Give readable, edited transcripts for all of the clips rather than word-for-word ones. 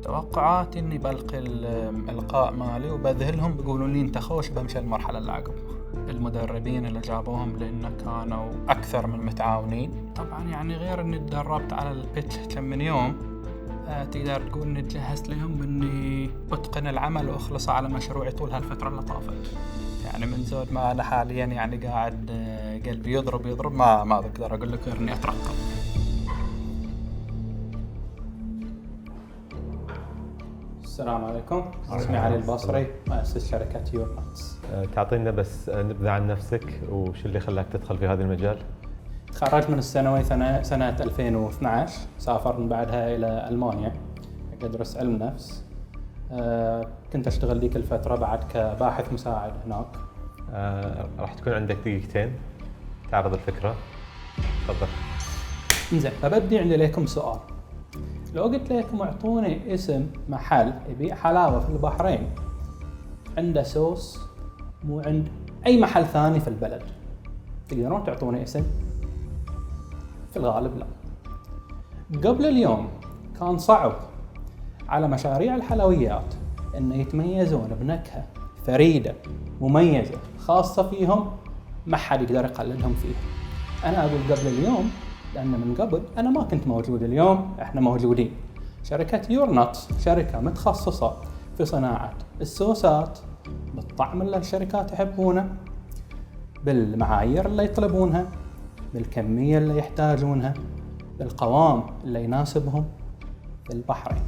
توقعاتي اني بلقي الالقاء مالي وبذهلهم، بيقولون لي انت خوش بمشي المرحله اللي عقب. المدربين اللي جابوهم لان كانوا اكثر من متعاونين. طبعا يعني غير اني تدربت على البيتش كم من يوم، تقدر تقول اني تجهزت لهم باني اتقن العمل واخلص على مشروعي طول هالفتره اللي طافت. يعني من زود ما انا حاليا يعني قاعد قلبي يضرب ما بقدر اقول لك غير اني اترقب. السلام عليكم، اسمي علي البصري، مؤسس شركة يورنتس. تعطينا بس نبذة عن نفسك وش اللي خلاك تدخل في هذا المجال؟ تخرجت من الثانوي سنة 2012، سافرت من بعدها إلى ألمانيا أدرس علم نفس. كنت أشتغل ذيك الفترة بعد كباحث مساعد هناك. راح تكون عندك دقيقتين تعرض الفكرة، تفضل. إنزين، فبدي عندي لكم سؤال. لو قلت لكم اعطوني اسم محل يبيع حلاوة في البحرين عنده سوس مو عند أي محل ثاني في البلد، تقدرون تعطوني اسم؟ في الغالب لا. قبل اليوم كان صعب على مشاريع الحلويات أن يتميزون بنكهة فريدة مميزة خاصة فيهم ما حد يقدر يقلدهم فيها. أنا أقول قبل اليوم لأن من قبل أنا ما كنت موجود، اليوم إحنا موجودين. شركة يورنتس شركة متخصصة في صناعة السوسات بالطعم اللي الشركات يحبونه، بالمعايير اللي يطلبونها، بالكمية اللي يحتاجونها، بالقوام اللي يناسبهم في البحرين.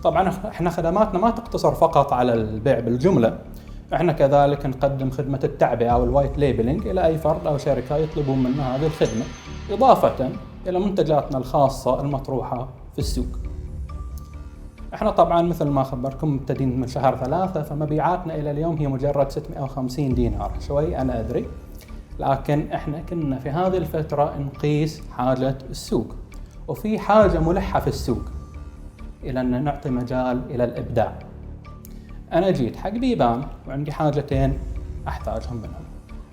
طبعاً إحنا خدماتنا ما تقتصر فقط على البيع بالجملة، إحنا كذلك نقدم خدمة التعبئة أو الوايت ليبلينج إلى أي فرد أو شركة يطلبون منا هذه الخدمة، إضافة إلى منتجاتنا الخاصة المطروحة في السوق. إحنا طبعاً مثل ما خبركم مبتدين من شهر 3، فمبيعاتنا إلى اليوم هي مجرد 650 دينار. شوي أنا أدري، لكن إحنا كنا في هذه الفترة نقيس حاجة السوق، وفي حاجة ملحة في السوق إلى أن نعطي مجال إلى الإبداع. أنا جيت حق بيبان وعندي حاجتين أحتاجهم منهم،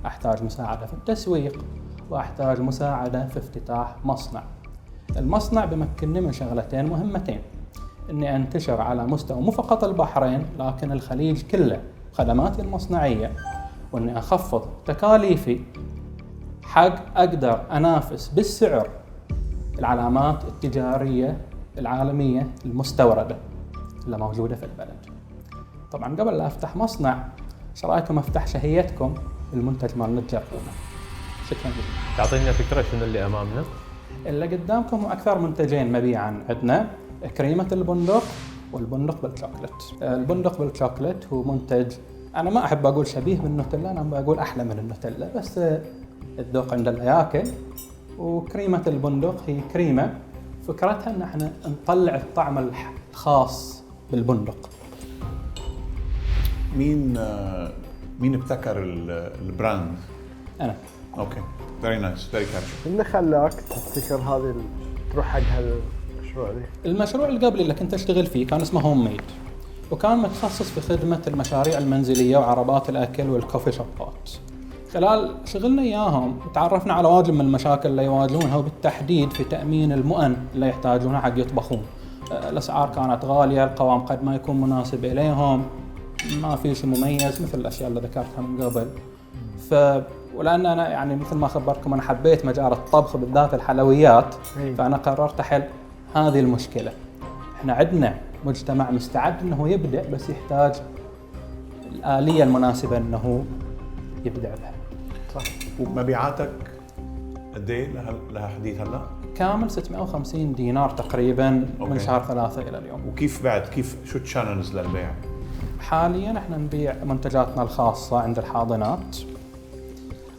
أحتاج مساعدة في التسويق وأحتاج مساعدة في افتتاح مصنع. المصنع بمكنني من شغلتين مهمتين، إني أنتشر على مستوى مو فقط البحرين لكن الخليج كله خدماتي المصنعية، وإني أخفض تكاليفي حق أقدر أنافس بالسعر العلامات التجارية العالمية المستوردة اللي موجودة في البلد. طبعاً قبل لا أفتح مصنع، إيش رأيكم أفتح شهيتكم المنتج مالنا تجربونه؟ شكراً جزيلاً. تعطينا فكرة شنو اللي أمامنا؟ اللي قدامكم أكثر منتجين مبيعاً عندنا كريمة البندق والبندق بالشوكولات. البندق بالشوكولات هو منتج أنا ما أحب أقول شبيه بالنوتيلا، أنا بقول أحلى من النوتيلا، بس الذوق عند اللي ياكل. وكريمة البندق هي كريمة فكرتها إن احنا نطلع الطعم الخاص بالبندق. مين ابتكر البراند؟ أنا. اوكي، فيري نايس، فيري كاتشي. اللي خلاك تبتكر تروح حق هالمشروع ذي؟ المشروع اللي قبل اللي كنت أشتغل فيه كان اسمه هوم ميد، وكان متخصص في خدمة المشاريع المنزلية وعربات الأكل والكوفي شوبات. خلال شغلنا إياهم تعرفنا على واجب من المشاكل اللي يواجهونها، وبالتحديد في تأمين المؤن اللي يحتاجونها حق يطبخون. الأسعار كانت غالية، القوام قد ما يكون مناسب إليهم، ما في شيء مميز مثل الأشياء اللي ذكرتها من قبل. ولأن أنا يعني مثل ما خبرتكم أنا حبيت مجال الطبخ بالذات الحلويات، فأنا قررت أحل هذه المشكلة. إحنا عندنا مجتمع مستعد إنه يبدع، بس يحتاج الآلية المناسبة إنه يبدع بها. صح. ومبيعاتك قد ايه لها حديث هلا؟ كامل 650 دينار تقريبا. أوكي. من شهر 3 إلى اليوم. وكيف بعد شو الشانلز للبيع؟ حاليا احنا نبيع منتجاتنا الخاصة عند الحاضنات،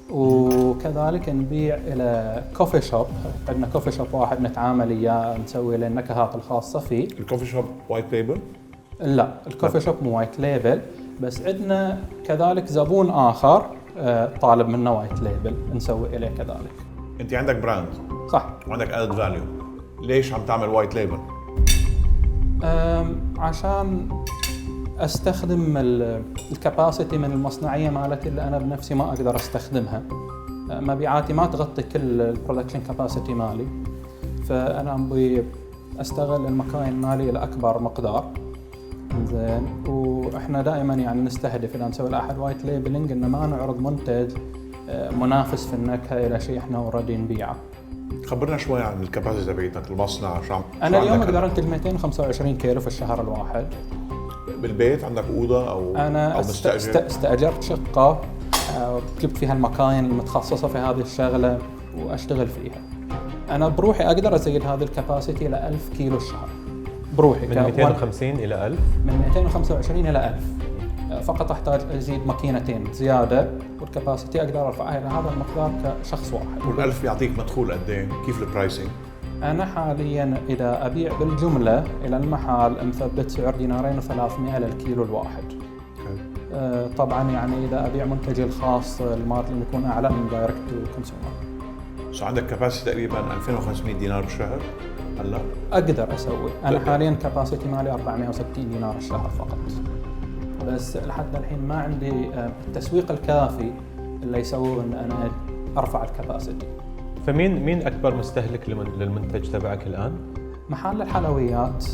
وكذلك نبيع إلى كوفي شوب. عندنا كوفي شوب واحد نتعامل إياه نسوي له النكهات الخاصة فيه. الكوفي شوب وايت ليبل؟ لا، الكوفي شوب مو وايت ليبل، بس عندنا كذلك زبون آخر طالب منا وايت ليبل نسوي إليه كذلك. انت عندك براند صح، وعندك ادد فاليو، ليش عم تعمل وايت ليبل؟ عشان استخدم الكاباسيتي من المصنعيه مالتي اللي انا بنفسي ما اقدر استخدمها. مبيعاتي ما تغطي كل البرودكشن كاباسيتي مالي، فانا ابي استغل المكاين المالي لاكبر مقدار. زين، واحنا دائما يعني نستهدف اذا نسوي لاحد وايت ليبلنج ان ما نعرض منتج منافس في النكهه الى شيء احنا اوريدي نبيعه. خبرنا شوي عن الكباسيتي تبعتك المصنع. انا اليوم اقدر انتج 225 كيلو في الشهر الواحد. بالبيت عندك اوضه او انا او مستاجر؟ استاجرت شقه، جبت فيها المكاين المتخصصه في هذه الشغله واشتغل فيها. انا بروحي اقدر ازيد هذه الكباسيتي الى 1000 كيلو الشهر بروحي. من 250 الى 1000؟ من 225 الى 1000. فقط احتاج ازيد ماكينتين زياده والكباسيتي اقدر ارفعها الى هذا المقدار كشخص واحد. وال1000 يعطيك مدخول قد ايه؟ كيف البرايسنج؟ انا حاليا اذا ابيع بالجمله الى المحل مثبت سعر دينارين و300 للكيلو الواحد. طبعا يعني اذا ابيع منتجي الخاص المارجن يكون اعلى من دايركت تو كونسيومر. سو عندك كباسيتي تقريبا 2500 دينار بالشهر هلا؟ اقدر اسوي. انا حاليا كباسيتي مالي 460 دينار الشهر فقط، بس لحد الحين ما عندي التسويق الكافي اللي يسوي ان انا ارفع الكباسيتي. فمين اكبر مستهلك للمنتج تبعك الان؟ محل الحلويات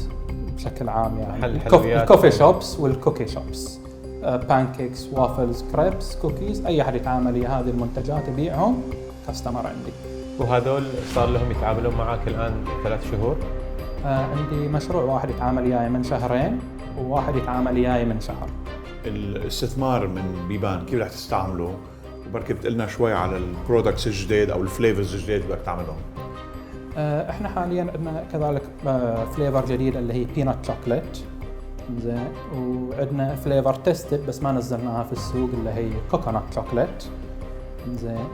بشكل عام، يعني محل الحلويات، الكوفي شوبس والكوكي شوبس، بانكيكس، وافلز، كريبس، كوكيز، اي احد يتعامل لي هذه المنتجات يبيعهم كاستمر عندي. وهذول صار لهم يتعاملون معك الان 3 شهور؟ عندي مشروع واحد يتعامل وياي من شهرين وواحد يتعامل وياي من شهر. الاستثمار من بيبان كيف رح تستعمله؟ وبركي بتقلنا شوي على البرودكتس الجديد او الفليفرز الجديد اللي بدك تعملهم. احنا حاليا عندنا كذلك فليفر جديد اللي هي بينات شوكليت. زين، وعندنا فليفر تيستد بس ما نزلناها في السوق اللي هي كوكونات شوكليت. زين،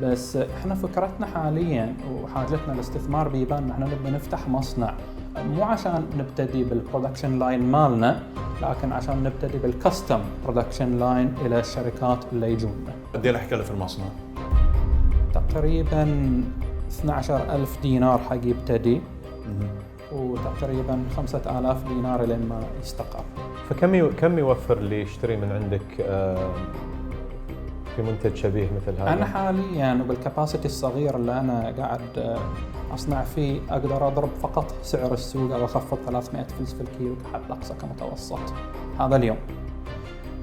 بس احنا فكرتنا حاليا وحاجتنا لاستثمار بيبان احنا نبي نفتح مصنع، مو عشان نبتدي بالبرودكشن لاين مالنا، لكن عشان نبتدي بالكاستم برودكشن لاين الى الشركات اللي يجونا. قد ايه رح يكلف المصنع؟ تقريبا 12,000 دينار حق يبتدي، وتقريبا 5,000 دينار لما يستقر. فكم يوفر اللي يشتري من عندك في منتج شبيه مثل هذا؟ انا حاليا وبالكباسيتي الصغير اللي انا قاعد اصنع فيه اقدر اضرب فقط سعر السوق او اخفض 300 فلس في الكيلو كحد اقصى كمتوسط هذا اليوم.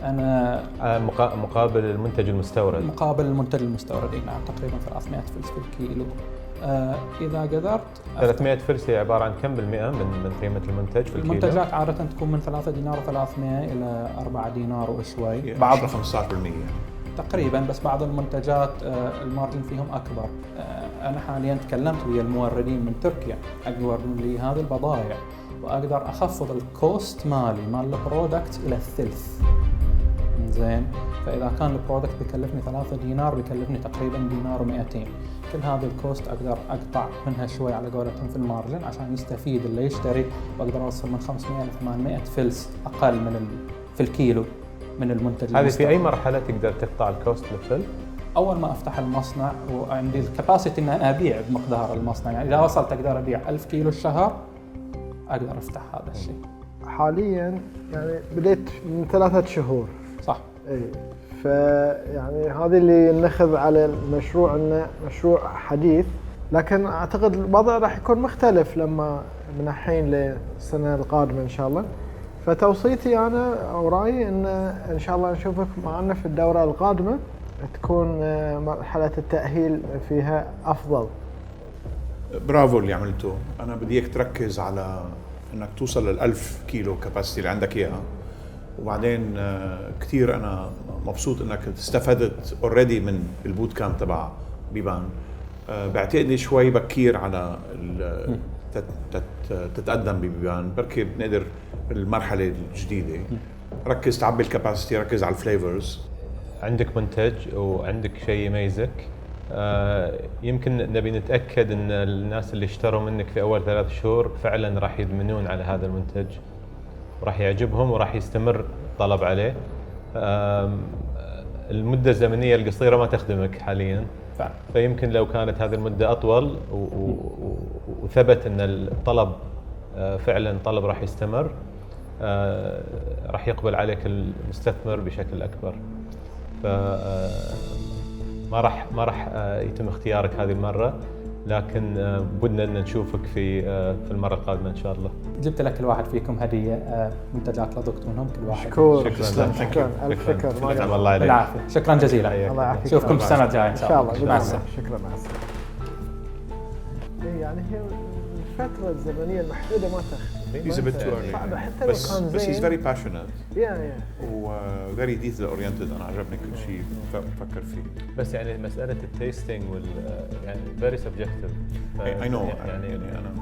انا مقابل المنتج المستورد؟ مقابل المنتج المستورد، نعم، تقريبا 300 فلس في الكيلو. اذا قدرت 300 فلس هي عباره عن كم بالمئه من قيمه المنتج في الكيلو؟ المنتجات عاده تكون من 3 دينار و300 الى 4 دينار وشوي، بعض 15% يعني تقريبا، بس بعض المنتجات المارجن فيهم اكبر. انا حاليا تكلمت ويا الموردين من تركيا حق يوردون لي هذه البضائع، واقدر اخفض الكوست مالي مال البرودكت الى الثلث. زين، فاذا كان البرودكت بيكلفني 3 دينار بيكلفني تقريبا دينار و200. كل هذه الكوست اقدر اقطع منها شوي على قولتهم في المارجن عشان يستفيد اللي يشتري، واقدر اوصل من 500 ل 800 فلس اقل في الكيلو من المنتج. هذه في اي مرحله تقدر تقطع الكوست للثلث؟ اول ما افتح المصنع وعندي الكباسيتي ان انا ابيع بمقدار المصنع، يعني اذا وصلت اقدر ابيع 1000 كيلو الشهر اقدر افتح هذا الشيء. حاليا يعني بديت من 3 شهور. صح. اي، فيعني هذا اللي ناخذ على المشروع انه مشروع حديث، لكن اعتقد الوضع راح يكون مختلف لما من الحين للسنه القادمه ان شاء الله. فتوصيتي انا او رايي ان شاء الله نشوفك معنا في الدوره القادمه، تكون مرحله التاهيل فيها افضل. برافو اللي عملته. انا بدي اياك تركز على انك توصل لل1000 كيلو كاباسيتي اللي عندك اياها، وبعدين كثير انا مبسوط انك استفدت اوريدي من البوت كامب تبع بيبان. بعتقد شوي بكير على تتقدم ببيبان، بركي بنقدر بالمرحله الجديده ركز تعبي الكاباسيتي، ركز على الفليفرز. عندك منتج وعندك شيء يميزك، يمكن نبي نتاكد ان الناس اللي اشتروا منك في اول 3 شهور فعلا راح يدمنون على هذا المنتج وراح يعجبهم وراح يستمر الطلب عليه. المده الزمنيه القصيره ما تخدمك حاليا، فيمكن لو كانت هذه المده اطول وثبت ان الطلب فعلا طلب راح يستمر، راح يقبل عليك المستثمر بشكل اكبر. ف ما راح يتم اختيارك هذه المره. لكن بدنا ان نشوفك في المره القادمه ان شاء الله. جبت لك كل واحد فيكم هديه، منتجات لدكتور منهم كل واحد. شكرا. الف شكر. نعم الله عليك. بالعافيه، شكرا جزيلا. الله يعافيك. نشوفكم السنه الجايه ان شاء الله. مع السلامه. شكرا، مع السلامه. يعني هي الفتره الزمنيه المحدوده ما تخفي. He's a bit too early. صعبة حتى لو كان بس he's زين. very passionate. و very detail oriented. أنا عجبني كل شيء بفكر فيه. بس يعني مساله التيستينج يعني very subjective. I know. يعني أنا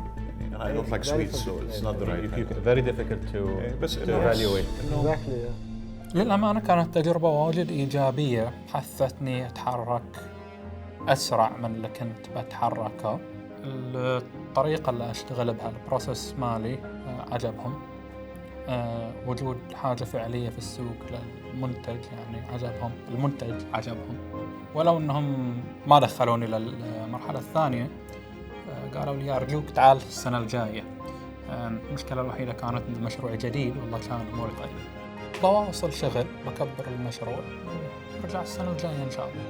I don't like sweets, so it's not the right thing. very difficult to evaluate. Exactly. للأمانة كانت تجربة واجد إيجابية، حثتني أتحرك أسرع من اللي كنت بتحركه. الطريقة اللي أشتغل بها، البروسيس مالي عجبهم. وجود حاجة فعلية في السوق للمنتج يعني عجبهم، المنتج عجبهم. ولو أنهم ما دخلوني للمرحلة الثانية، قالوا لي أرجوك تعال السنة الجاية. المشكلة الوحيدة كانت أن المشروع جديد، والله كان أموري طيبة. بواصل شغل، بكبر المشروع، ارجع السنة الجاية إن شاء الله.